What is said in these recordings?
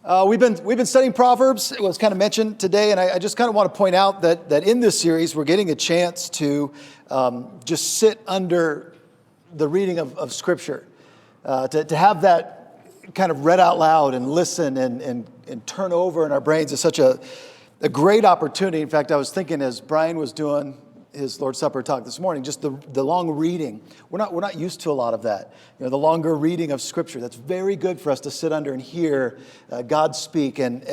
We've been studying Proverbs. It was kind of mentioned today, and I just kind of want to point out that in this series we're getting a chance to just sit under the reading of Scripture, to have that kind of read out loud and listen and turn over in our brains is such a great opportunity. In fact, I was thinking as Brian was doing his Lord's Supper talk this morning, just the long reading. We're not used to a lot of that. You know, the longer reading of Scripture. That's very good for us to sit under and hear God speak. And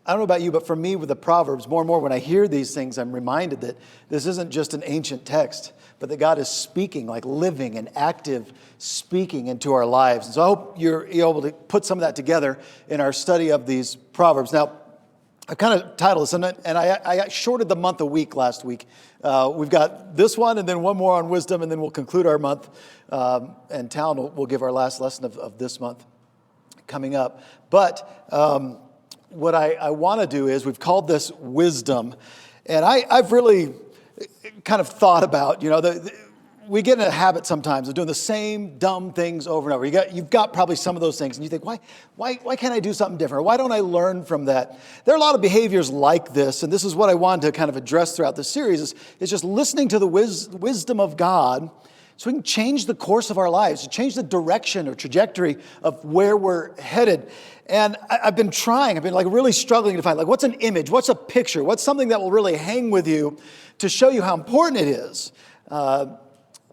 I don't know about you, but for me with the Proverbs, more and more when I hear these things, I'm reminded that this isn't just an ancient text, but that God is speaking, like living and active speaking into our lives. And so I hope you're able to put some of that together in our study of these Proverbs. Now, I kind of titled this, and I shorted the month a week last week. We've got this one and then one more on wisdom, and then we'll conclude our month. And Talon will give our last lesson of this month coming up. But what I want to do is, we've called this wisdom. And I've really kind of thought about, we get in a habit sometimes of doing the same dumb things over and over. You've got probably some of those things, and you think, why can't I do something different? Why don't I learn from that? There are a lot of behaviors like this, and this is what I wanted to kind of address throughout the series, is just listening to the wisdom of God so we can change the course of our lives, change the direction or trajectory of where we're headed. And I've been really struggling to find, what's an image? What's a picture? What's something that will really hang with you to show you how important it is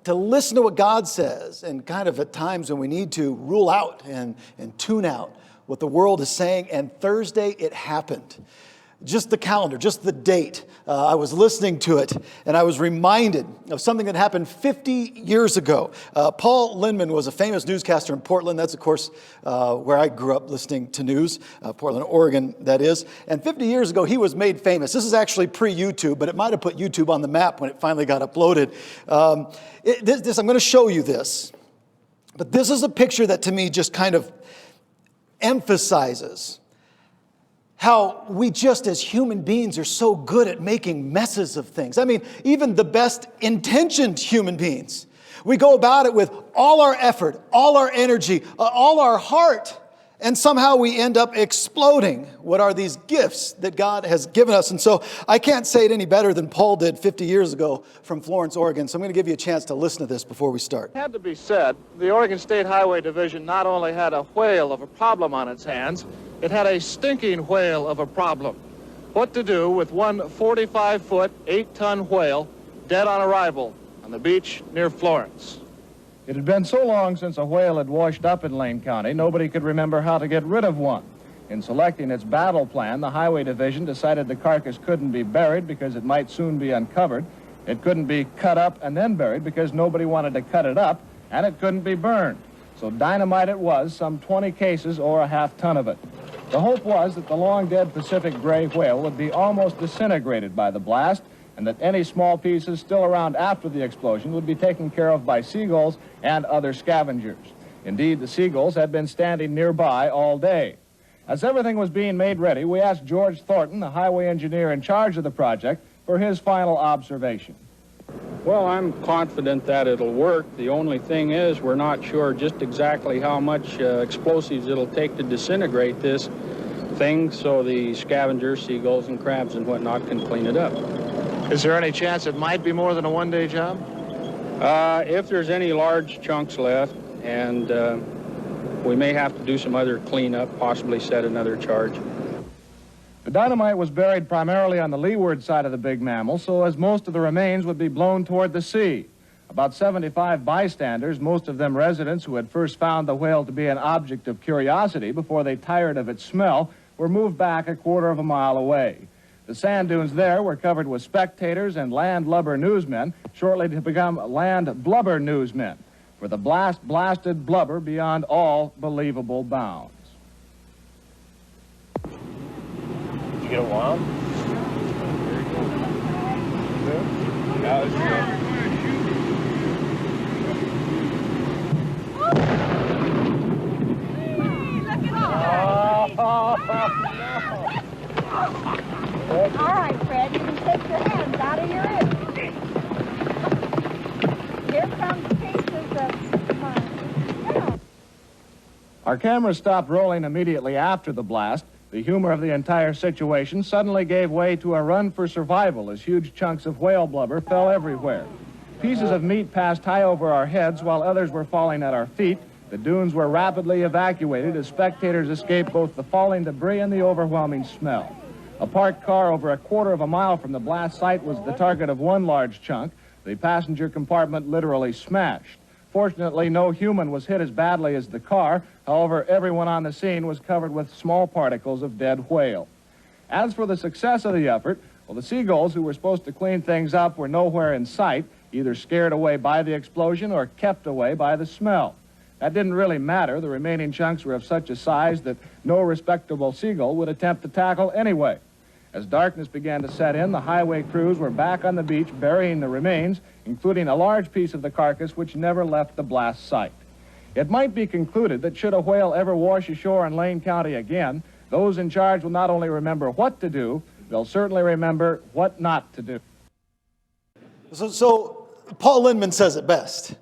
to listen to what God says, and kind of at times when we need to rule out and tune out what the world is saying. And Thursday, it happened. Just the calendar, just the date. I was listening to it, and I was reminded of something that happened 50 years ago. Paul Lindman was a famous newscaster in Portland. That's, of course, where I grew up listening to news, Portland, Oregon, that is. And 50 years ago, he was made famous. This is actually pre-YouTube, but it might have put YouTube on the map when it finally got uploaded. I'm going to show you this. But this is a picture that, to me, just kind of emphasizes how we just as human beings are so good at making messes of things. I mean, even the best intentioned human beings. We go about it with all our effort, all our energy, all our heart, and somehow we end up exploding what are these gifts that God has given us. And so I can't say it any better than Paul did 50 years ago from Florence, Oregon. So I'm going to give you a chance to listen to this before we start. It had to be said, the Oregon State Highway Division not only had a whale of a problem on its hands, it had a stinking whale of a problem. What to do with one 45-foot, 8-ton whale dead on arrival on the beach near Florence. It had been so long since a whale had washed up in Lane County, nobody could remember how to get rid of one. In selecting its battle plan, the Highway Division decided the carcass couldn't be buried because it might soon be uncovered. It couldn't be cut up and then buried because nobody wanted to cut it up, and it couldn't be burned. So dynamite it was, some 20 cases or a half-ton of it. The hope was that the long-dead Pacific gray whale would be almost disintegrated by the blast, and that any small pieces still around after the explosion would be taken care of by seagulls and other scavengers. Indeed, the seagulls had been standing nearby all day. As everything was being made ready, we asked George Thornton, the highway engineer in charge of the project, for his final observation. Well, I'm confident that it'll work. The only thing is we're not sure just exactly how much explosives it'll take to disintegrate this thing so the scavengers, seagulls and crabs and whatnot can clean it up. Is there any chance it might be more than a one-day job? If there's any large chunks left, and we may have to do some other cleanup, possibly set another charge. The dynamite was buried primarily on the leeward side of the big mammal, so as most of the remains would be blown toward the sea. About 75 bystanders, most of them residents who had first found the whale to be an object of curiosity before they tired of its smell, were moved back a quarter of a mile away. The sand dunes there were covered with spectators and landlubber newsmen, shortly to become land blubber newsmen, for the blast blasted blubber beyond all believable bounds. Did you get a wild? That was good. All right, Fred, you can take your hands out of your ears. Here comes pieces of mine. Our cameras stopped rolling immediately after the blast. The humor of the entire situation suddenly gave way to a run for survival as huge chunks of whale blubber fell everywhere. Pieces of meat passed high over our heads while others were falling at our feet. The dunes were rapidly evacuated as spectators escaped both the falling debris and the overwhelming smell. A parked car over a quarter of a mile from the blast site was the target of one large chunk. The passenger compartment literally smashed. Fortunately, no human was hit as badly as the car. However, everyone on the scene was covered with small particles of dead whale. As for the success of the effort, well, the seagulls who were supposed to clean things up were nowhere in sight, either scared away by the explosion or kept away by the smell. That didn't really matter. The remaining chunks were of such a size that no respectable seagull would attempt to tackle anyway. As darkness began to set in, the highway crews were back on the beach burying the remains, including a large piece of the carcass which never left the blast site. It might be concluded that should a whale ever wash ashore in Lane County again, those in charge will not only remember what to do, they'll certainly remember what not to do. So Paul Lindman says it best.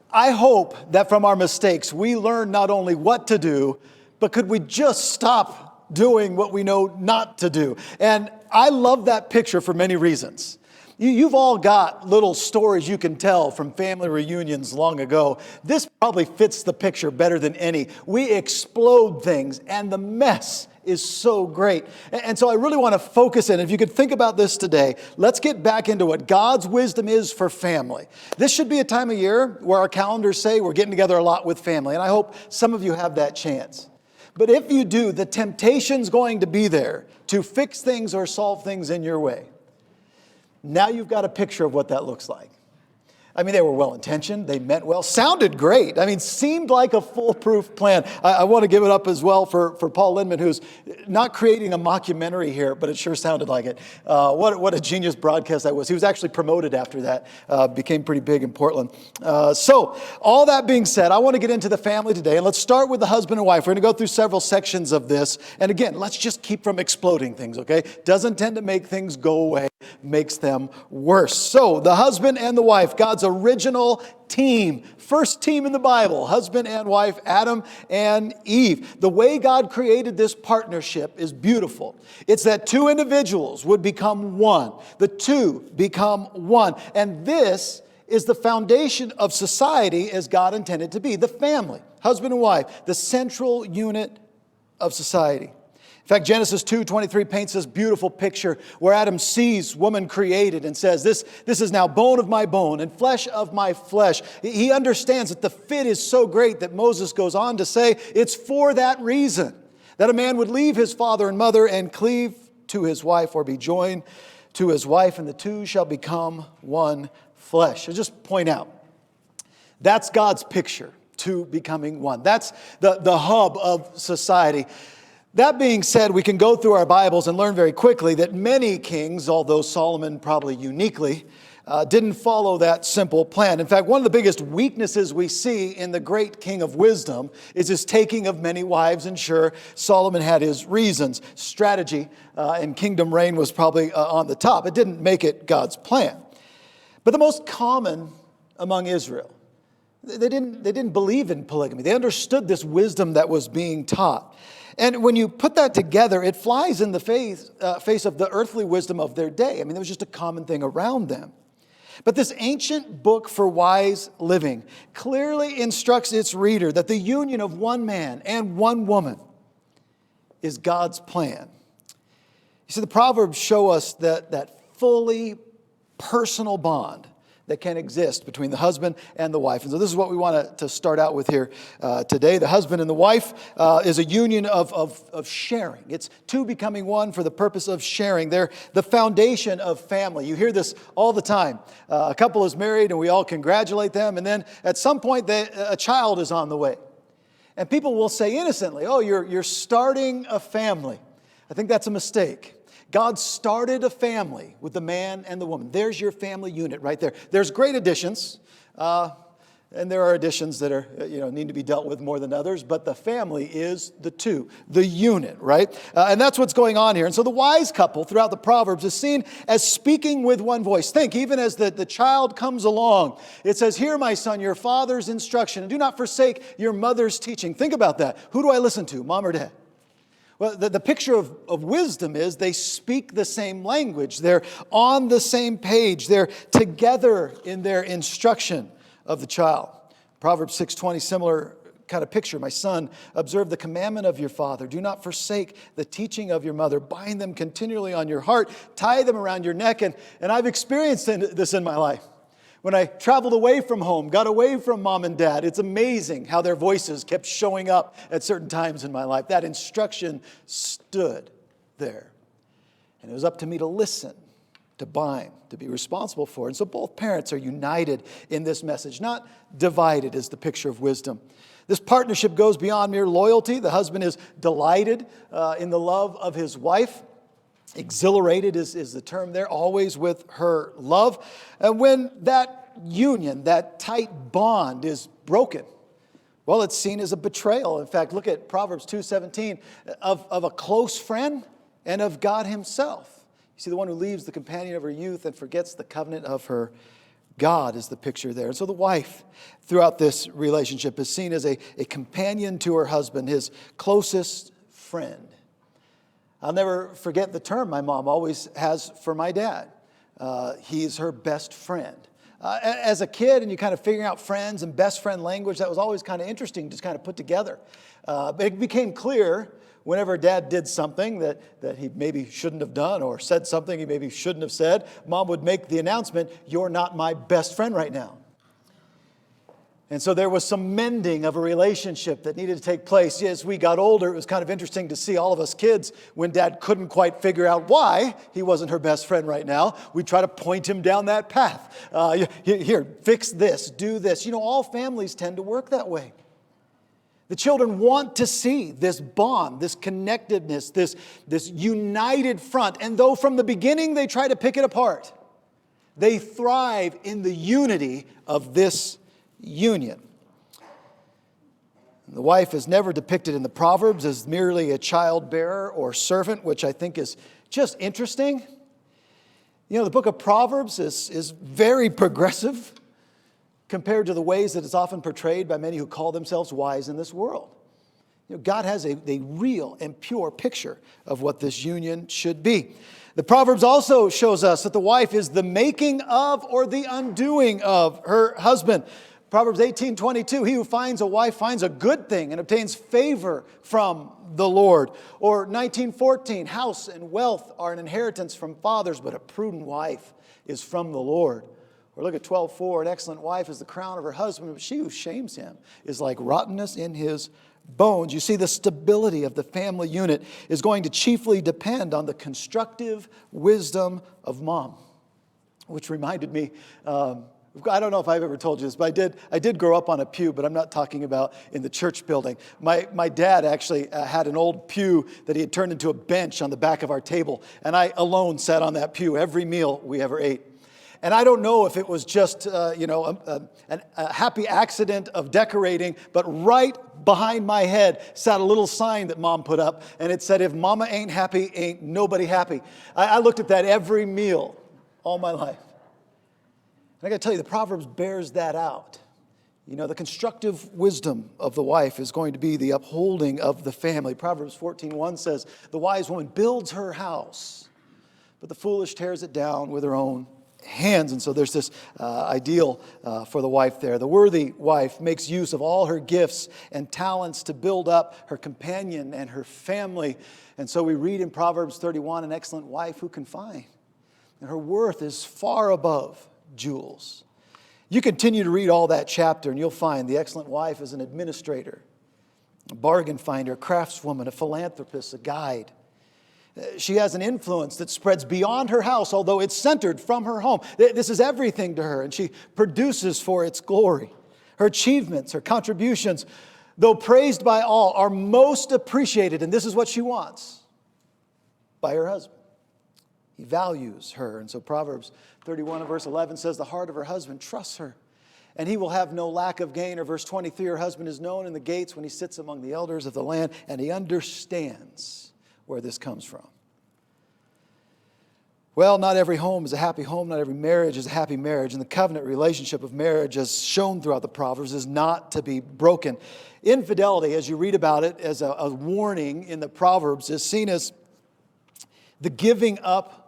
I hope that from our mistakes we learn not only what to do, but could we just stop doing what we know not to do? And I love that picture for many reasons. You've all got little stories you can tell from family reunions long ago. This probably fits the picture better than any. We explode things, and the mess is so great. And so I really want to focus in. If you could think about this today, let's get back into what God's wisdom is for family. This should be a time of year where our calendars say we're getting together a lot with family, and I hope some of you have that chance. But if you do, the temptation's going to be there to fix things or solve things in your way. Now you've got a picture of what that looks like. I mean, they were well-intentioned, they meant well, sounded great. I mean, seemed like a foolproof plan. I want to give it up as well for Paul Lindman, who's not creating a mockumentary here, but it sure sounded like it. What a genius broadcast that was. He was actually promoted after that, became pretty big in Portland. So, all that being said, I want to get into the family today, and let's start with the husband and wife. We're going to go through several sections of this, and again, let's just keep from exploding things, okay? Doesn't tend to make things go away, makes them worse. So, the husband and the wife, God's original team, first team in the Bible, husband and wife, Adam and Eve. The way God created this partnership is beautiful. It's that two individuals would become one. The two become one. And this is the foundation of society as God intended to be. The family, husband and wife, the central unit of society. In fact, Genesis 2:23 paints this beautiful picture where Adam sees woman created and says, this is now bone of my bone and flesh of my flesh. He understands that the fit is so great that Moses goes on to say it's for that reason that a man would leave his father and mother and cleave to his wife or be joined to his wife, and the two shall become one flesh. I'll just point out, that's God's picture, two becoming one. That's the hub of society. That being said, we can go through our Bibles and learn very quickly that many kings, although Solomon probably uniquely, didn't follow that simple plan. In fact, one of the biggest weaknesses we see in the great king of wisdom is his taking of many wives. And sure, Solomon had his reasons. Strategy and kingdom reign was probably on the top. It didn't make it God's plan. But the most common among Israel, they didn't believe in polygamy. They understood this wisdom that was being taught. And when you put that together, it flies in the face of the earthly wisdom of their day. I mean, it was just a common thing around them. But this ancient book for wise living clearly instructs its reader that the union of one man and one woman is God's plan. You see, the Proverbs show us that fully personal bond that can exist between the husband and the wife. And so this is what we want to start out with here today. The husband and the wife is a union of sharing. It's two becoming one for the purpose of sharing. They're the foundation of family. You hear this all the time. A couple is married and we all congratulate them, and then at some point a child is on the way. And people will say innocently, oh, you're starting a family. I think that's a mistake. God started a family with the man and the woman. There's your family unit right there. There's great additions. And there are additions that are, need to be dealt with more than others, but the family is the two, the unit, right? And that's what's going on here. And so the wise couple throughout the Proverbs is seen as speaking with one voice. Think, even as the child comes along, it says, "Hear, my son, your father's instruction, and do not forsake your mother's teaching." Think about that. Who do I listen to, mom or dad? Well, the picture of wisdom is they speak the same language. They're on the same page. They're together in their instruction of the child. Proverbs 6:20, similar kind of picture. "My son, observe the commandment of your father. Do not forsake the teaching of your mother. Bind them continually on your heart. Tie them around your neck." And I've experienced this in my life. When I traveled away from home, got away from mom and dad, it's amazing how their voices kept showing up at certain times in my life. That instruction stood there. And it was up to me to listen, to bind, to be responsible for. And so both parents are united in this message, not divided, is the picture of wisdom. This partnership goes beyond mere loyalty. The husband is delighted in the love of his wife. Exhilarated is the term there, always with her love. And when that union, that tight bond is broken, well, it's seen as a betrayal. In fact, look at Proverbs 2:17, of a close friend and of God himself. You see, the one who leaves the companion of her youth and forgets the covenant of her God is the picture there. And so the wife throughout this relationship is seen as a companion to her husband, his closest friend. I'll never forget the term my mom always has for my dad. He's her best friend. As a kid, and you kind of figuring out friends and best friend language, that was always kind of interesting to kind of put together. But it became clear whenever Dad did something that he maybe shouldn't have done, or said something he maybe shouldn't have said, Mom would make the announcement, "You're not my best friend right now." And so there was some mending of a relationship that needed to take place. As we got older, it was kind of interesting to see all of us kids, when Dad couldn't quite figure out why he wasn't her best friend right now, we'd try to point him down that path. Here, fix this, do this. All families tend to work that way. The children want to see this bond, this connectedness, this united front. And though from the beginning they try to pick it apart, they thrive in the unity of this union. The wife is never depicted in the Proverbs as merely a childbearer or servant, which I think is just interesting. The book of Proverbs is very progressive compared to the ways that it's often portrayed by many who call themselves wise in this world. God has a real and pure picture of what this union should be. The Proverbs also shows us that the wife is the making of or the undoing of her husband. Proverbs 18:22, "He who finds a wife finds a good thing and obtains favor from the Lord." Or 19:14, "House and wealth are an inheritance from fathers, but a prudent wife is from the Lord." Or look at 12:4, "An excellent wife is the crown of her husband, but she who shames him is like rottenness in his bones." You see, the stability of the family unit is going to chiefly depend on the constructive wisdom of mom. Which reminded me, I don't know if I've ever told you this, but I did grow up on a pew, but I'm not talking about in the church building. My dad actually had an old pew that he had turned into a bench on the back of our table, and I alone sat on that pew every meal we ever ate. And I don't know if it was just a happy accident of decorating, but right behind my head sat a little sign that Mom put up, and it said, "If Mama ain't happy, ain't nobody happy." I looked at that every meal all my life. And I got to tell you, the Proverbs bears that out. The constructive wisdom of the wife is going to be the upholding of the family. Proverbs 14:1 says, "The wise woman builds her house, but the foolish tears it down with her own hands." And so there's this ideal for the wife there. The worthy wife makes use of all her gifts and talents to build up her companion and her family. And so we read in Proverbs 31, "An excellent wife who can find? And her worth is far above jewels." You continue to read all that chapter and you'll find the excellent wife is an administrator, a bargain finder, a craftswoman, a philanthropist, a guide. She has an influence that spreads beyond her house, although it's centered from her home. This is everything to her, and she produces for its glory. Her achievements, her contributions, though praised by all, are most appreciated, and this is what she wants, by her husband. He values her. And so Proverbs 31 and verse 11 says, "The heart of her husband trusts her, and he will have no lack of gain. Or verse 23, her husband is known in the gates when he sits among the elders of the land, and he understands where this comes from. Well, not every home is a happy home. Not every marriage is a happy marriage. And the covenant relationship of marriage, as shown throughout the Proverbs, is not to be broken. Infidelity, as you read about it as a warning in the Proverbs, is seen as the giving up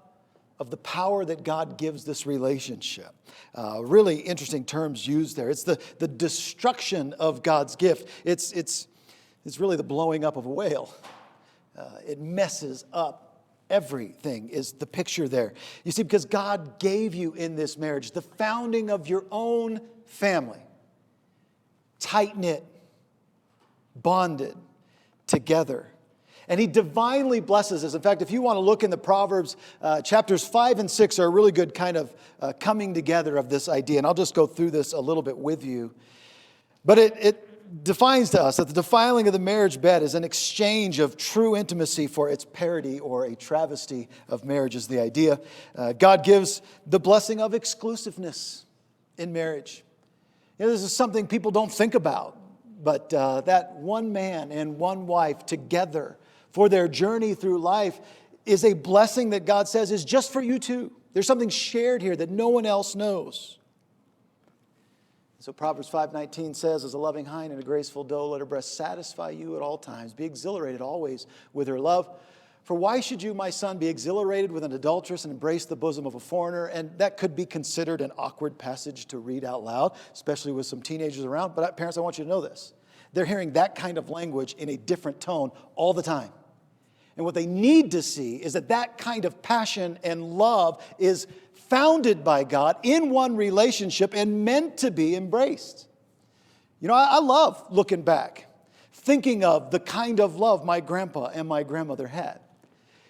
of the power that God gives this relationship. Really interesting terms used there. It's the destruction of God's gift. It's really the blowing up of a whale. It messes up everything, is the picture there. You see, because God gave you in this marriage the founding of your own family, tight-knit, bonded together. And he divinely blesses us. In fact, if you want to look in the Proverbs, chapters 5 and 6 are a really good kind of coming together of this idea. And I'll just go through this a little bit with you. But it defines to us that the defiling of the marriage bed is an exchange of true intimacy for its parody or a travesty of marriage is the idea. God gives the blessing of exclusiveness in marriage. You know, this is something people don't think about, but that one man and one wife together for their journey through life is a blessing that God says is just for you two. There's something shared here that no one else knows. So Proverbs 5:19 says, as a loving hind and a graceful doe, let her breast satisfy you at all times. Be exhilarated always with her love. For why should you, my son, be exhilarated with an adulteress and embrace the bosom of a foreigner? And that could be considered an awkward passage to read out loud, especially with some teenagers around. But parents, I want you to know this. They're hearing that kind of language in a different tone all the time. And what they need to see is that that kind of passion and love is founded by God in one relationship and meant to be embraced. You know, I love looking back, thinking of the kind of love my grandpa and my grandmother had.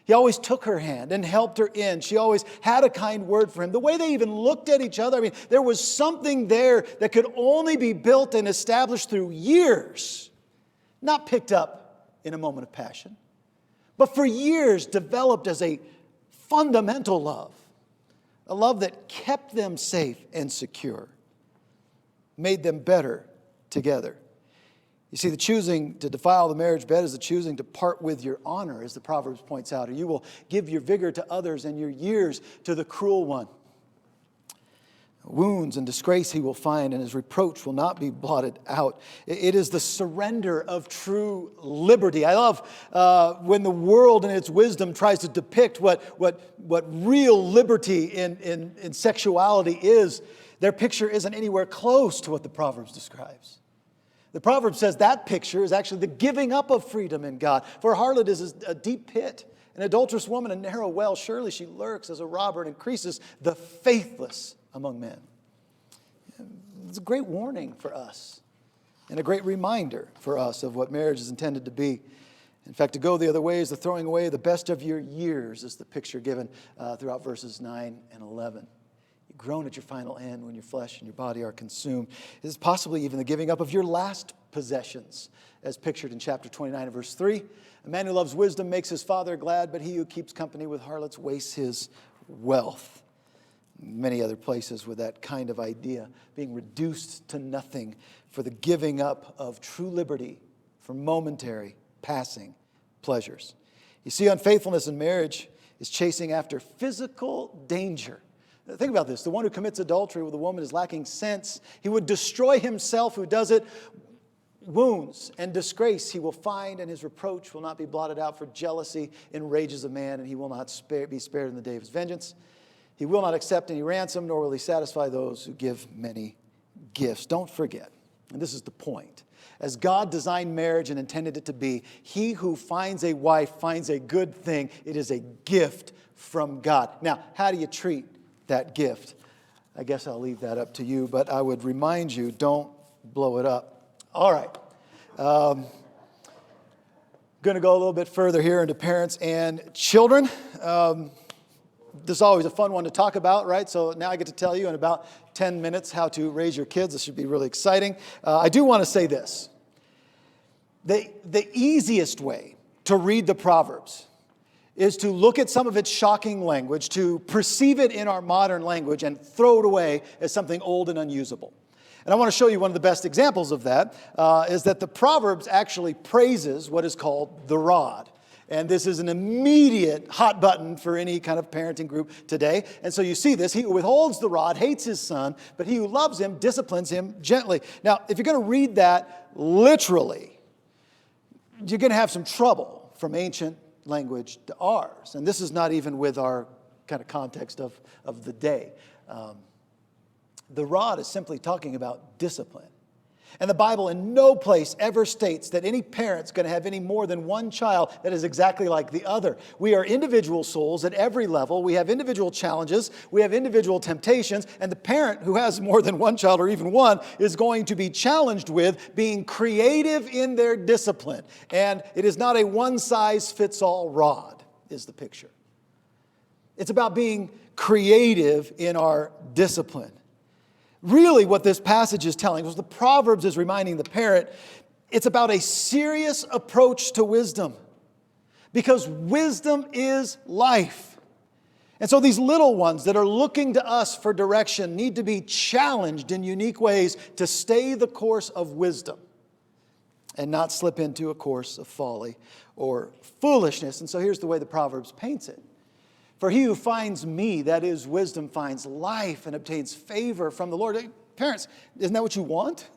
He always took her hand and helped her in. She always had a kind word for him. The way they even looked at each other, I mean, there was something there that could only be built and established through years, not picked up in a moment of passion, but for years developed as a fundamental love. A love that kept them safe and secure, made them better together. You see, the choosing to defile the marriage bed is the choosing to part with your honor, as the Proverbs points out. Or you will give your vigor to others and your years to the cruel one. Wounds and disgrace he will find, and his reproach will not be blotted out. It is the surrender of true liberty. I love when the world in its wisdom tries to depict what real liberty in sexuality is. Their picture isn't anywhere close to what the Proverbs describes. The Proverb says that picture is actually the giving up of freedom in God. For a harlot is a deep pit, an adulterous woman a narrow well. Surely she lurks as a robber and increases the faithless among men. It's a great warning for us and a great reminder for us of what marriage is intended to be. In fact, to go the other way is the throwing away the best of your years, is the picture given throughout verses 9 and 11. You groan at your final end when your flesh and your body are consumed. It is possibly even the giving up of your last possessions, as pictured in chapter 29 and verse 3. A man who loves wisdom makes his father glad, but he who keeps company with harlots wastes his wealth. Many other places with that kind of idea, being reduced to nothing for the giving up of true liberty for momentary, passing pleasures. You see, unfaithfulness in marriage is chasing after physical danger. Think about this. The one who commits adultery with a woman is lacking sense. He would destroy himself who does it. Wounds and disgrace he will find, and his reproach will not be blotted out. For jealousy enrages a man, and he will not be spared in the day of his vengeance. He will not accept any ransom, nor will he satisfy those who give many gifts. Don't forget, and this is the point, as God designed marriage and intended it to be, he who finds a wife finds a good thing. It is a gift from God. Now, how do you treat that gift? I guess I'll leave that up to you, but I would remind you, don't blow it up. All right. Going to go a little bit further here into parents and children. This is always a fun one to talk about, right? So now I get to tell you in about 10 minutes how to raise your kids. This should be really exciting. I do want to say this. The easiest way to read the Proverbs is to look at some of its shocking language, to perceive it in our modern language and throw it away as something old and unusable. And I want to show you one of the best examples of that, is that the Proverbs actually praises what is called the rod. And this is an immediate hot button for any kind of parenting group today. And so you see this. He who withholds the rod hates his son, but he who loves him disciplines him gently. Now, if you're going to read that literally, you're going to have some trouble from ancient language to ours. And this is not even with our kind of context of the day. The rod is simply talking about discipline. And the Bible in no place ever states that any parent's going to have any more than one child that is exactly like the other. We are individual souls at every level. We have individual challenges. We have individual temptations. And the parent who has more than one child or even one is going to be challenged with being creative in their discipline. And it is not a one-size-fits-all rod, is the picture. It's about being creative in our discipline. Really what this passage is telling us, the Proverbs is reminding the parent, it's about a serious approach to wisdom. Because wisdom is life. And so these little ones that are looking to us for direction need to be challenged in unique ways to stay the course of wisdom and not slip into a course of folly or foolishness. And so here's the way the Proverbs paints it. For he who finds me, that is wisdom, finds life and obtains favor from the Lord. Parents, isn't that what you want?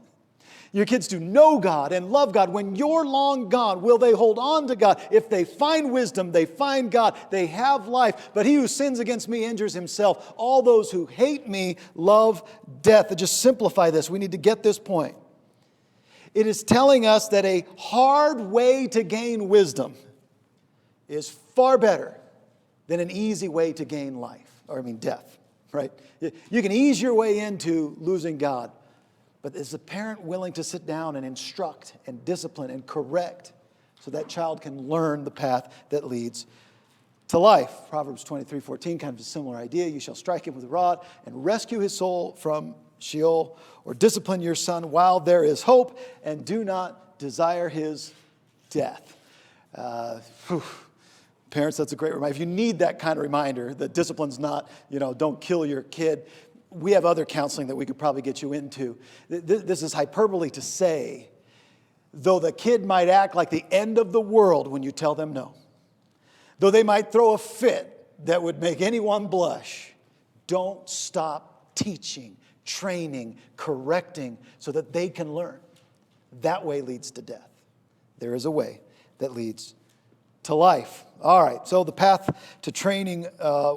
Your kids to know God and love God. When you're long gone, will they hold on to God? If they find wisdom, they find God. They have life. But he who sins against me injures himself. All those who hate me love death. To just simplify this, we need to get this point. It is telling us that a hard way to gain wisdom is far better than an easy way to gain death, right? You can ease your way into losing God, but is the parent willing to sit down and instruct and discipline and correct so that child can learn the path that leads to life? Proverbs 23:14, kind of a similar idea. You shall strike him with a rod and rescue his soul from Sheol, or discipline your son while there is hope, and do not desire his death. Parents, that's a great reminder. If you need that kind of reminder that discipline's not, don't kill your kid, we have other counseling that we could probably get you into. This is hyperbole to say, though the kid might act like the end of the world when you tell them no, though they might throw a fit that would make anyone blush, don't stop teaching, training, correcting so that they can learn. That way leads to death. There is a way that leads to life. All right, so the path to training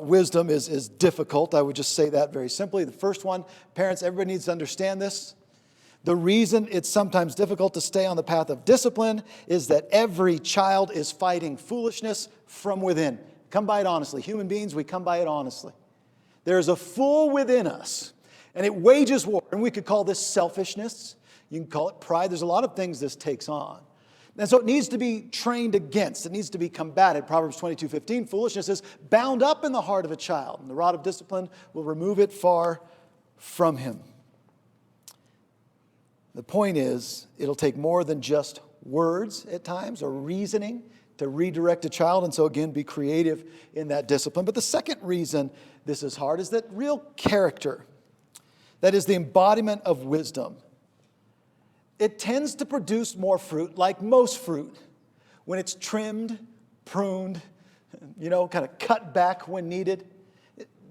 wisdom is difficult. I would just say that very simply. The first one, parents, everybody needs to understand this. The reason it's sometimes difficult to stay on the path of discipline is that every child is fighting foolishness from within. Come by it honestly. Human beings, we come by it honestly. There's a fool within us, and it wages war. And we could call this selfishness. You can call it pride. There's a lot of things this takes on. And so it needs to be trained against. It needs to be combated. Proverbs 22:15, foolishness is bound up in the heart of a child, and the rod of discipline will remove it far from him. The point is, it'll take more than just words at times or reasoning to redirect a child. And so again, be creative in that discipline. But the second reason this is hard is that real character, that is the embodiment of wisdom, it tends to produce more fruit, like most fruit, when it's trimmed, pruned, kind of cut back when needed.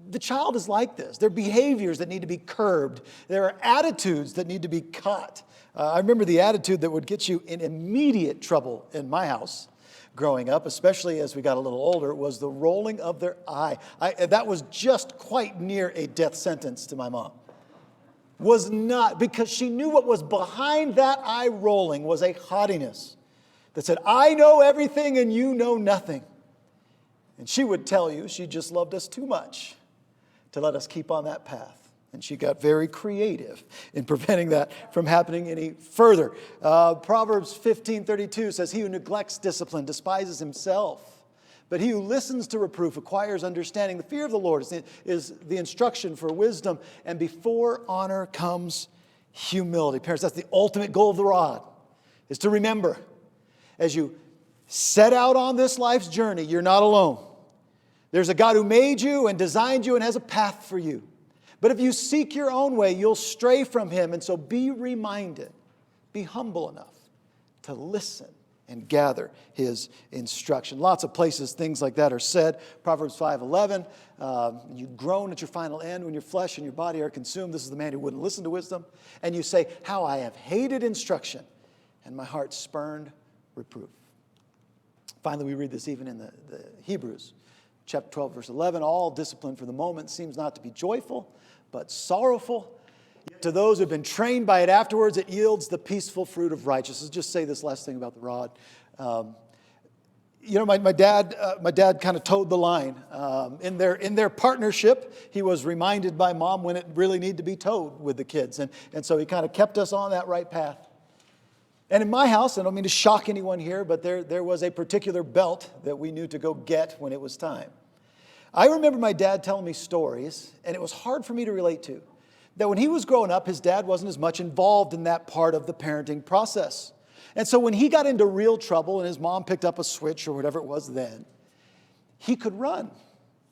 The child is like this. There are behaviors that need to be curbed. There are attitudes that need to be cut. I remember the attitude that would get you in immediate trouble in my house growing up, especially as we got a little older, was the rolling of their eye. That was just quite near a death sentence to my mom. Was not, because she knew what was behind that eye rolling was a haughtiness that said, I know everything and you know nothing. And she would tell you she just loved us too much to let us keep on that path. And she got very creative in preventing that from happening any further. Proverbs 15:32 says, he who neglects discipline despises himself, but he who listens to reproof acquires understanding. The fear of the Lord is the instruction for wisdom, and before honor comes humility. Parents, that's the ultimate goal of the rod, is to remember, as you set out on this life's journey, you're not alone. There's a God who made you and designed you and has a path for you. But if you seek your own way, you'll stray from him. And so be reminded, be humble enough to listen and gather his instruction. Lots of places things like that are said. Proverbs 5:11, you groan at your final end when your flesh and your body are consumed. This is the man who wouldn't listen to wisdom. And you say, how I have hated instruction, and my heart spurned reproof. Finally, we read this even in the Hebrews, chapter 12, verse 11. All discipline for the moment seems not to be joyful, but sorrowful. Yet to those who have been trained by it afterwards, it yields the peaceful fruit of righteousness. Just say this last thing about the rod. My dad kind of towed the line. In their partnership, he was reminded by Mom when it really needed to be towed with the kids. And so he kind of kept us on that right path. And in my house, I don't mean to shock anyone here, but there was a particular belt that we knew to go get when it was time. I remember my dad telling me stories, and it was hard for me to relate to, that when he was growing up, his dad wasn't as much involved in that part of the parenting process. And so when he got into real trouble and his mom picked up a switch or whatever it was then, he could run.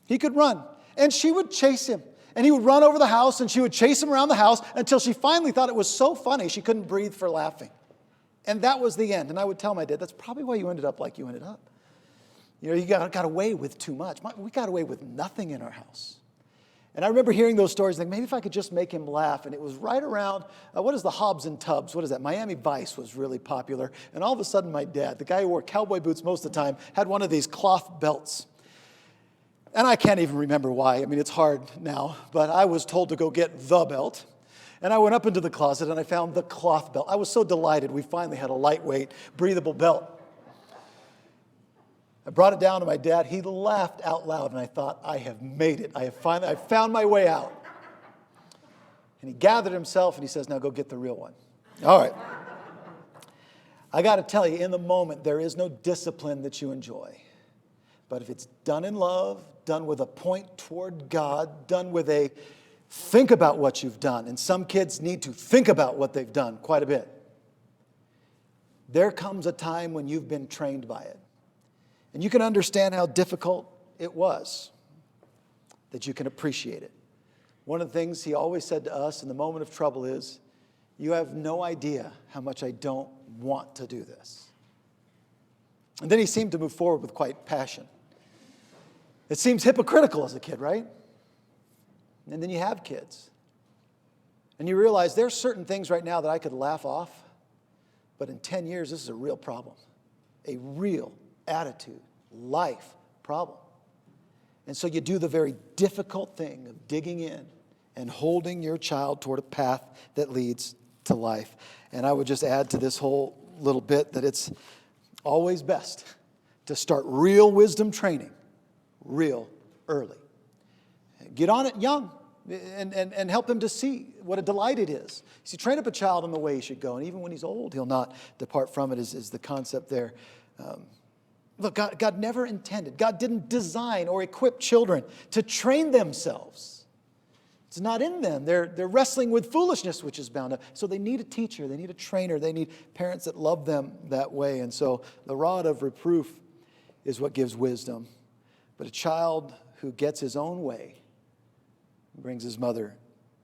He could run. And she would chase him. And he would run over the house and she would chase him around the house until she finally thought it was so funny she couldn't breathe for laughing. And that was the end. And I would tell my dad, that's probably why you ended up like you ended up. You got away with too much. We got away with nothing in our house. And I remember hearing those stories, like maybe if I could just make him laugh. And it was right around, what is the Hobbs and Tubbs? What is that? Miami Vice was really popular. And all of a sudden my dad, the guy who wore cowboy boots most of the time, had one of these cloth belts. And I can't even remember why. I mean, it's hard now. But I was told to go get the belt. And I went up into the closet and I found the cloth belt. I was so delighted we finally had a lightweight, breathable belt. I brought it down to my dad. He laughed out loud, and I thought, I have made it. I found my way out. And he gathered himself, and he says, now go get the real one. All right. I got to tell you, in the moment, there is no discipline that you enjoy. But if it's done in love, done with a point toward God, done with a think about what you've done, and some kids need to think about what they've done quite a bit, there comes a time when you've been trained by it. And you can understand how difficult it was, that you can appreciate it. One of the things he always said to us in the moment of trouble is, you have no idea how much I don't want to do this. And then he seemed to move forward with quite passion. It seems hypocritical as a kid, right? And then you have kids. And you realize there's certain things right now that I could laugh off, but in 10 years, this is a real problem. A real attitude, life problem. And so you do the very difficult thing of digging in and holding your child toward a path that leads to life. And I would just add to this whole little bit that it's always best to start real wisdom training real early. Get on it young and help him to see what a delight it is. See, train up a child in the way he should go, and even when he's old, he'll not depart from it, is the concept there. Look, God never intended, God didn't design or equip children to train themselves. It's not in them. They're wrestling with foolishness, which is bound up. So they need a teacher, they need a trainer, they need parents that love them that way. And so the rod of reproof is what gives wisdom. But a child who gets his own way brings his mother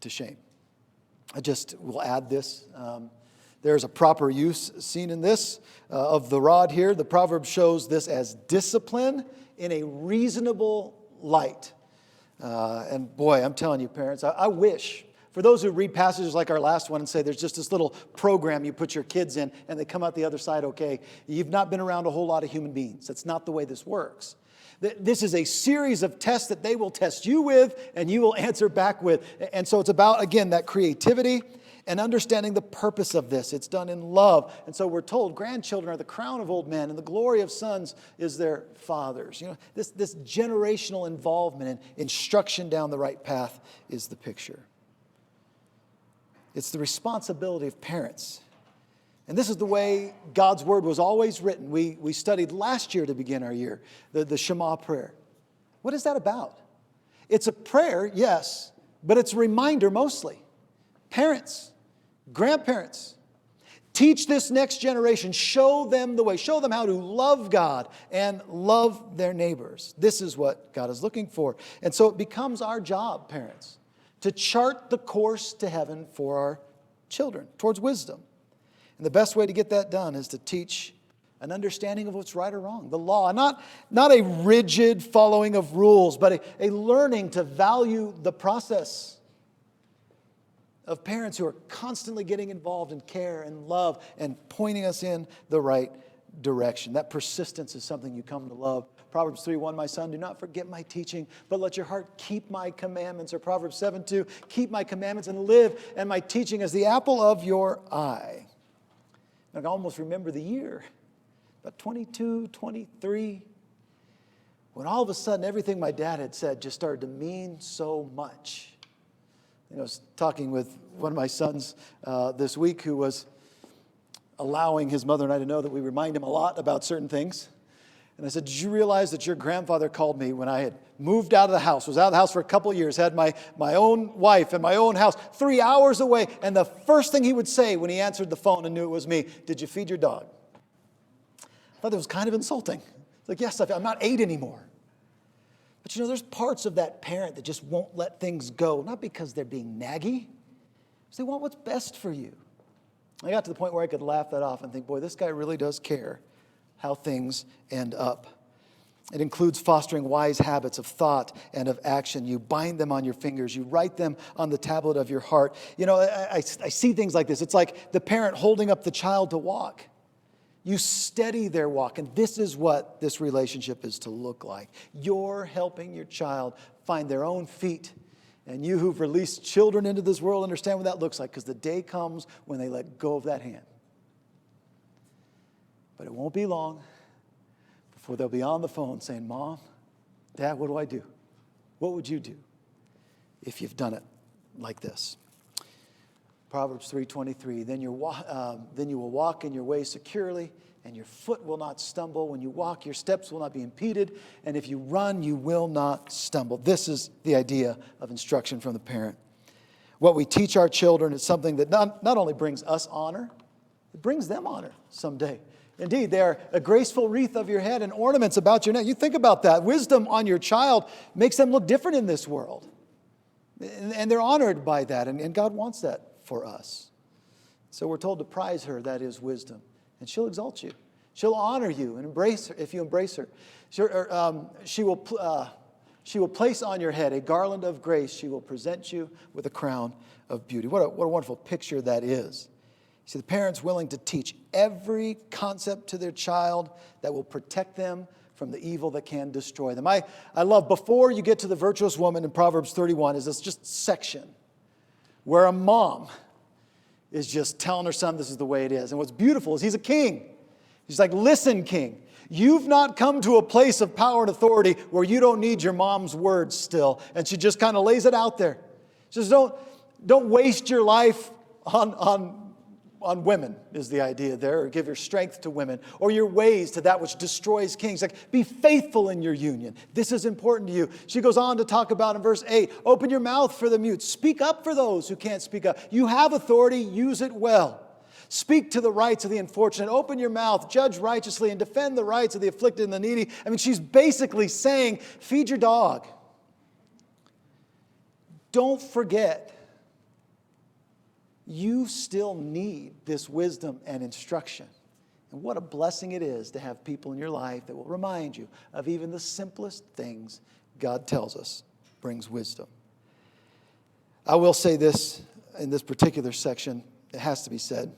to shame. I just will add this. There's a proper use seen in this of the rod here. The proverb shows this as discipline in a reasonable light. And boy, I'm telling you, parents, I wish, for those who read passages like our last one and say there's just this little program you put your kids in and they come out the other side okay, you've not been around a whole lot of human beings. That's not the way this works. This is a series of tests that they will test you with and you will answer back with. And so it's about, again, that creativity and understanding the purpose of this. It's done in love. And so we're told grandchildren are the crown of old men and the glory of sons is their fathers. You know, this generational involvement and instruction down the right path is the picture. It's the responsibility of parents. And this is the way God's word was always written. We studied last year to begin our year, the Shema prayer. What is that about? It's a prayer, yes, but it's a reminder mostly. Parents, grandparents, teach this next generation, show them the way, show them how to love God and love their neighbors. This is what God is looking for. And so it becomes our job, parents, to chart the course to heaven for our children, towards wisdom. And the best way to get that done is to teach an understanding of what's right or wrong, the law. Not a rigid following of rules, but a learning to value the process of parents who are constantly getting involved in care and love and pointing us in the right direction. That persistence is something you come to love. Proverbs 3:1, my son, do not forget my teaching, but let your heart keep my commandments. Or Proverbs 7:2, keep my commandments and live, and my teaching is the apple of your eye. I can almost remember the year, about 22, 23, when all of a sudden everything my dad had said just started to mean so much. I was talking with one of my sons this week who was allowing his mother and I to know that we remind him a lot about certain things. And I said, did you realize that your grandfather called me when I had moved out of the house, was out of the house for a couple of years, had my own wife and my own house 3 hours away, and the first thing he would say when he answered the phone and knew it was me, did you feed your dog? I thought that was kind of insulting. It's like, yes, I'm not 8 anymore. But there's parts of that parent that just won't let things go, not because they're being naggy, because they want what's best for you. I got to the point where I could laugh that off and think, boy, this guy really does care how things end up. It includes fostering wise habits of thought and of action. You bind them on your fingers. You write them on the tablet of your heart. I see things like this. It's like the parent holding up the child to walk. You steady their walk, and this is what this relationship is to look like. You're helping your child find their own feet, and you who've released children into this world understand what that looks like, because the day comes when they let go of that hand. But it won't be long before they'll be on the phone saying, Mom, Dad, what do I do? What would you do if you've done it like this? Proverbs 3:23, then you will walk in your way securely, and your foot will not stumble. When you walk, your steps will not be impeded, and if you run, you will not stumble. This is the idea of instruction from the parent. What we teach our children is something that not only brings us honor, it brings them honor someday. Indeed, they are a graceful wreath of your head and ornaments about your neck. You think about that. Wisdom on your child makes them look different in this world. And they're honored by that, and God wants that for us. So we're told to prize her, that is wisdom, and she'll exalt you. She'll honor you and embrace her if you embrace her. She will place on your head a garland of grace. She will present you with a crown of beauty. What a wonderful picture that is. See, the parent's willing to teach every concept to their child that will protect them from the evil that can destroy them. I love, before you get to the virtuous woman in Proverbs 31, is this just section where a mom is just telling her son this is the way it is. And what's beautiful is he's a king. He's like, listen, king, you've not come to a place of power and authority where you don't need your mom's words still. And she just kind of lays it out there. She says, don't waste your life on women, is the idea there, or give your strength to women, or your ways to that which destroys kings. Like, be faithful in your union. This is important to you. She goes on to talk about in verse 8, open your mouth for the mute. Speak up for those who can't speak up. You have authority, use it well. Speak to the rights of the unfortunate. Open your mouth, judge righteously, and defend the rights of the afflicted and the needy. I mean, she's basically saying, feed your dog. Don't forget, you still need this wisdom and instruction. And what a blessing it is to have people in your life that will remind you of even the simplest things God tells us brings wisdom. I will say this in this particular section, it has to be said.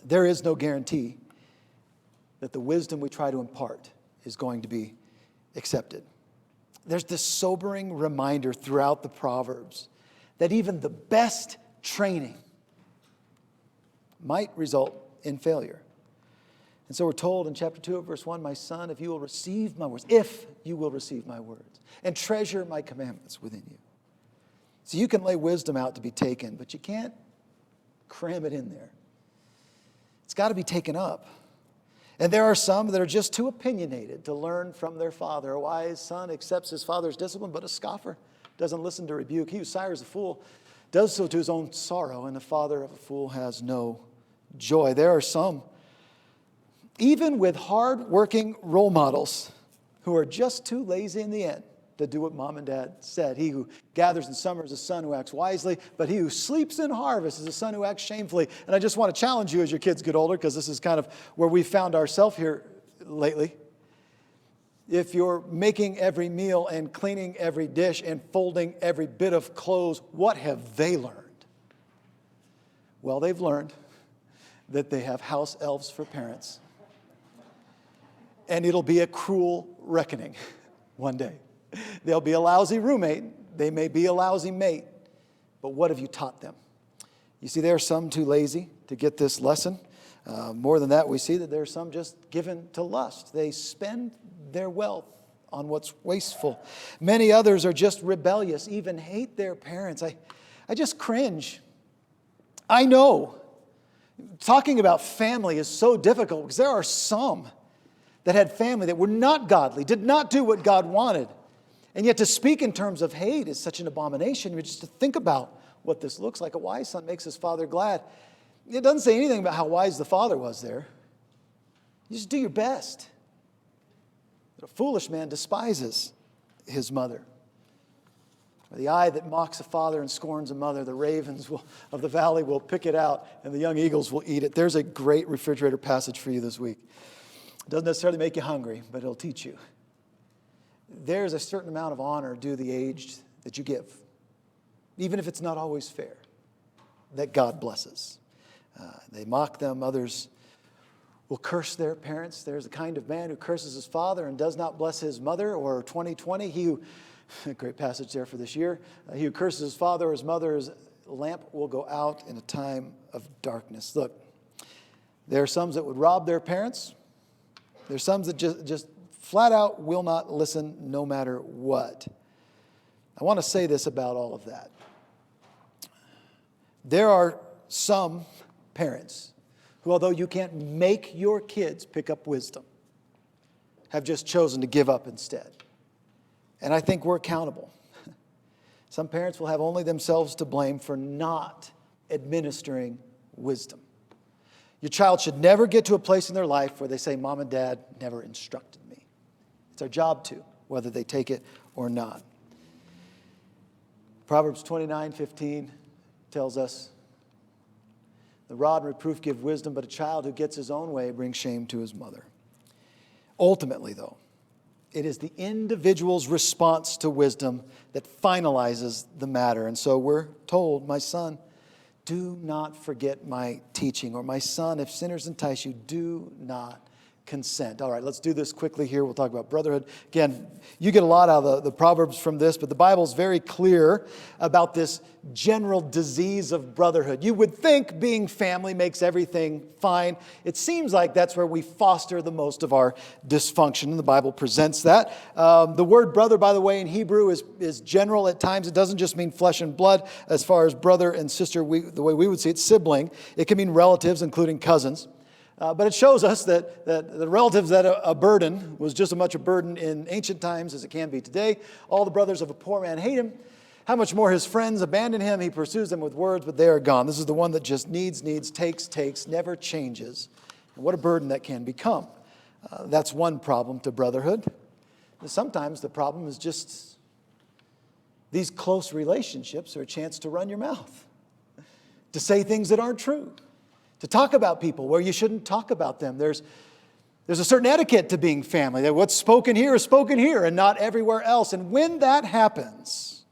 There is no guarantee that the wisdom we try to impart is going to be accepted. There's this sobering reminder throughout the Proverbs that even the best training might result in failure. And so we're told in chapter 2 of verse 1, my son, if you will receive my words, and treasure my commandments within you. So you can lay wisdom out to be taken, but you can't cram it in there. It's got to be taken up. And there are some that are just too opinionated to learn from their father. A wise son accepts his father's discipline, but a scoffer doesn't listen to rebuke. He who sires a fool does so to his own sorrow, and the father of a fool has no joy. There are some, even with hard-working role models, who are just too lazy in the end to do what mom and dad said. He who gathers in summer is a son who acts wisely, but he who sleeps in harvest is a son who acts shamefully. And I just want to challenge you as your kids get older, because this is kind of where we found ourselves here lately. If you're making every meal and cleaning every dish and folding every bit of clothes, what have they learned? Well, they've learned that they have house elves for parents. And it'll be a cruel reckoning one day. They'll be a lousy roommate. They may be a lousy mate. But what have you taught them? You see, there are some too lazy to get this lesson. More than that, we see that there are some just given to lust. They spend their wealth on what's wasteful. Many others are just rebellious, even hate their parents. I just cringe. I know talking about family is so difficult because there are some that had family that were not godly, did not do what God wanted. And yet to speak in terms of hate is such an abomination. Just to think about what this looks like. A wise son makes his father glad. It doesn't say anything about how wise the father was there. You just do your best. But a foolish man despises his mother. The eye that mocks a father and scorns a mother, the ravens of the valley will pick it out, and the young eagles will eat it. There's a great refrigerator passage for you this week. It doesn't necessarily make you hungry, but it'll teach you. There's a certain amount of honor due the aged that you give, even if it's not always fair, that God blesses. They mock them. Others will curse their parents. There's a kind of man who curses his father and does not bless his mother. Or 2020, he who, a great passage there for this year, he who curses his father or his mother's lamp will go out in a time of darkness. Look, there are some that would rob their parents. There's some that just flat out will not listen no matter what. I want to say this about all of that. There are some parents who, although you can't make your kids pick up wisdom, have just chosen to give up instead. And I think we're accountable. Some parents will have only themselves to blame for not administering wisdom. Your child should never get to a place in their life where they say, Mom and Dad never instructed me. It's our job to, whether they take it or not. Proverbs 29:15 tells us, the rod and reproof give wisdom, but a child who gets his own way brings shame to his mother. Ultimately, though, it is the individual's response to wisdom that finalizes the matter. And so we're told, my son, do not forget my teaching. Or my son, if sinners entice you, do not consent. All right, let's do this quickly here. We'll talk about brotherhood. Again, you get a lot out of the Proverbs from this, but the Bible's very clear about this general disease of brotherhood. You would think being family makes everything fine. It seems like that's where we foster the most of our dysfunction, and the Bible presents that. The word brother, by the way, in Hebrew is general at times. It doesn't just mean flesh and blood. As far as brother and sister, the way we would see it, sibling. It can mean relatives, including cousins. But it shows us that the relatives that a burden was just as much a burden in ancient times as it can be today. All the brothers of a poor man hate him. How much more his friends abandon him. He pursues them with words, but they are gone. This is the one that just needs, takes, never changes. And what a burden that can become. That's one problem to brotherhood. And sometimes the problem is just these close relationships are a chance to run your mouth, to say things that aren't true, to talk about people where you shouldn't talk about them. There's a certain etiquette to being family, that what's spoken here is spoken here and not everywhere else. And when that happens,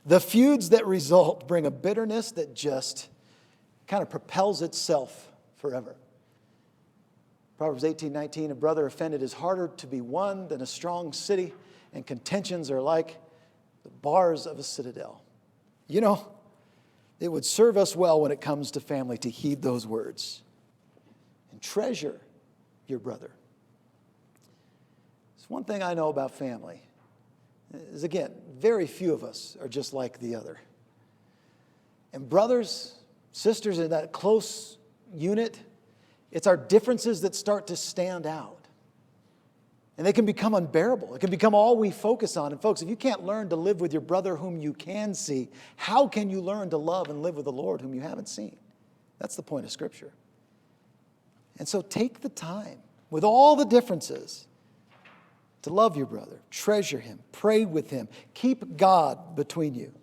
the feuds that result bring a bitterness that just kind of propels itself forever. Proverbs 18:19, a brother offended is harder to be won than a strong city, and contentions are like the bars of a citadel. You know, it would serve us well when it comes to family to heed those words and treasure your brother. It's one thing I know about family is, again, very few of us are just like the other. And brothers, sisters in that close unit, it's our differences that start to stand out. And they can become unbearable. It can become all we focus on. And folks, if you can't learn to live with your brother whom you can see, how can you learn to love and live with the Lord whom you haven't seen? That's the point of Scripture. And so take the time, with all the differences, to love your brother, treasure him, pray with him, keep God between you.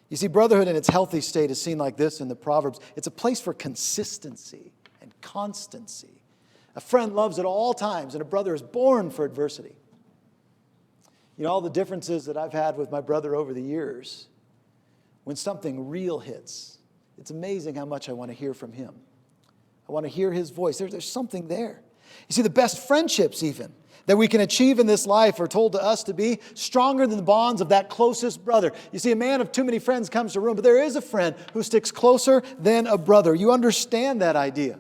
You see, brotherhood in its healthy state is seen like this in the Proverbs. It's a place for consistency and constancy. A friend loves at all times, and a brother is born for adversity. You know, all the differences that I've had with my brother over the years, when something real hits, it's amazing how much I want to hear from him. I want to hear his voice. There's something there. You see, the best friendships even that we can achieve in this life are told to us to be stronger than the bonds of that closest brother. You see, a man of too many friends comes to a room, but there is a friend who sticks closer than a brother. You understand that idea.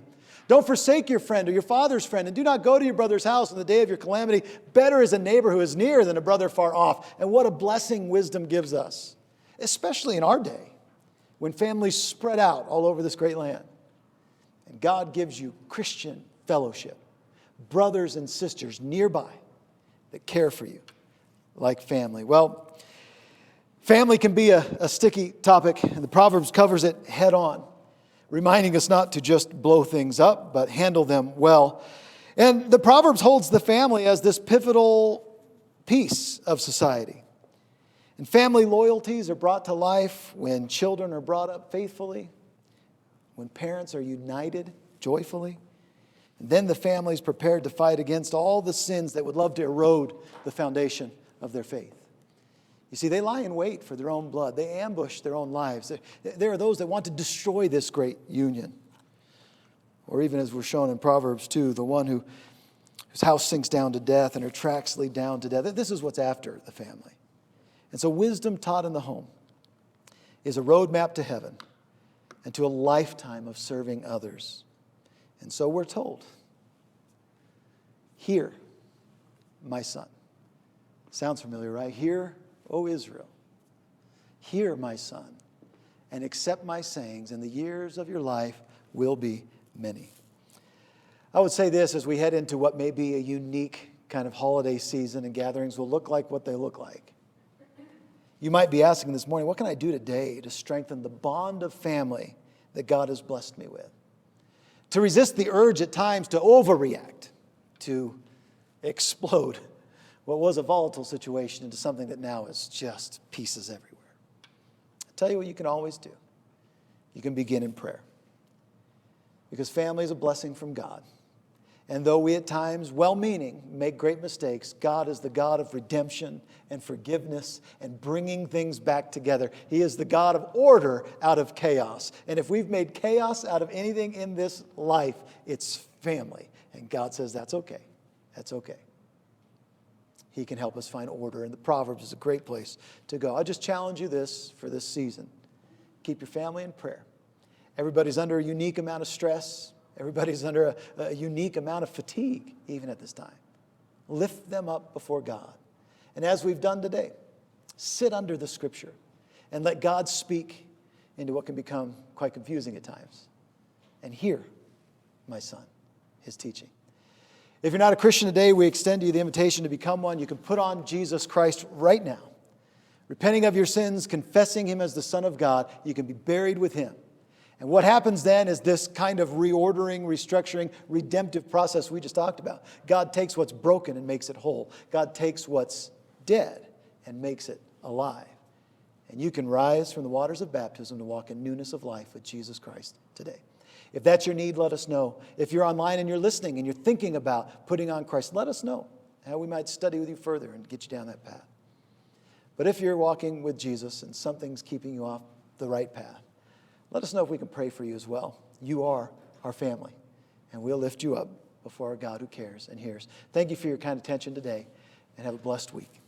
Don't forsake your friend or your father's friend, and do not go to your brother's house on the day of your calamity. Better is a neighbor who is near than a brother far off. And what a blessing wisdom gives us, especially in our day, when families spread out all over this great land. And God gives you Christian fellowship, brothers and sisters nearby that care for you like family. Well, family can be a sticky topic, and the Proverbs covers it head on, reminding us not to just blow things up, but handle them well. And the Proverbs holds the family as this pivotal piece of society. And family loyalties are brought to life when children are brought up faithfully, when parents are united joyfully. And then the family is prepared to fight against all the sins that would love to erode the foundation of their faith. You see, they lie in wait for their own blood. They ambush their own lives. There are those that want to destroy this great union. Or even as we're shown in Proverbs 2, the one whose house sinks down to death and her tracks lead down to death. This is what's after the family. And so wisdom taught in the home is a roadmap to heaven and to a lifetime of serving others. And so we're told, hear, my son. Sounds familiar, right? Hear, O Israel. Hear, my son, and accept my sayings, and the years of your life will be many. I would say this as we head into what may be a unique kind of holiday season, and gatherings will look like what they look like. You might be asking this morning, what can I do today to strengthen the bond of family that God has blessed me with? To resist the urge at times to overreact, to explode what was a volatile situation into something that now is just pieces everywhere. I'll tell you what you can always do. You can begin in prayer. Because family is a blessing from God. And though we at times, well-meaning, make great mistakes, God is the God of redemption and forgiveness and bringing things back together. He is the God of order out of chaos. And if we've made chaos out of anything in this life, it's family. And God says that's okay. That's okay. He can help us find order. And the Proverbs is a great place to go. I just challenge you this for this season. Keep your family in prayer. Everybody's under a unique amount of stress. Everybody's under a unique amount of fatigue, even at this time. Lift them up before God. And as we've done today, sit under the Scripture and let God speak into what can become quite confusing at times. And hear, my son, his teaching. If you're not a Christian today, we extend to you the invitation to become one. You can put on Jesus Christ right now. Repenting of your sins, confessing him as the Son of God, you can be buried with him. And what happens then is this kind of reordering, restructuring, redemptive process we just talked about. God takes what's broken and makes it whole. God takes what's dead and makes it alive. And you can rise from the waters of baptism to walk in newness of life with Jesus Christ today. If that's your need, let us know. If you're online and you're listening and you're thinking about putting on Christ, let us know how we might study with you further and get you down that path. But if you're walking with Jesus and something's keeping you off the right path, let us know if we can pray for you as well. You are our family, and we'll lift you up before our God who cares and hears. Thank you for your kind attention today, and have a blessed week.